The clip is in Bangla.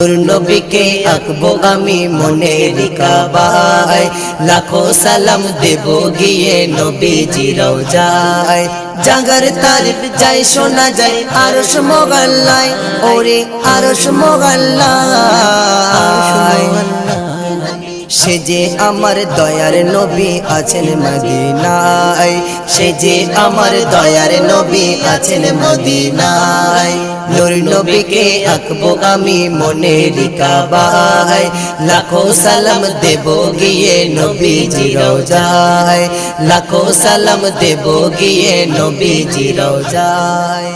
নূর নবীকে আঁকবো আমি মনের কাবায়, লাখো সালাম দেব গিয়ে নবীজি রওজায়। জাগার তারিফ যাই শোনা যায় আরশ মোগাল্লায়, ওরে আরশ মোগাল্লায়। সে যে আমার দয়ার নবী আছেন মদিনায়, সে যে আমার দয়ার নবী আছেন মদিনায়। নূর নবীকে আঁকবো আমি মনের কাবায়, লাখো সালাম দেব গিয়ে নবীজি রওজায়, লাখো সালাম দেব গিয়ে নবীজি রওজায়।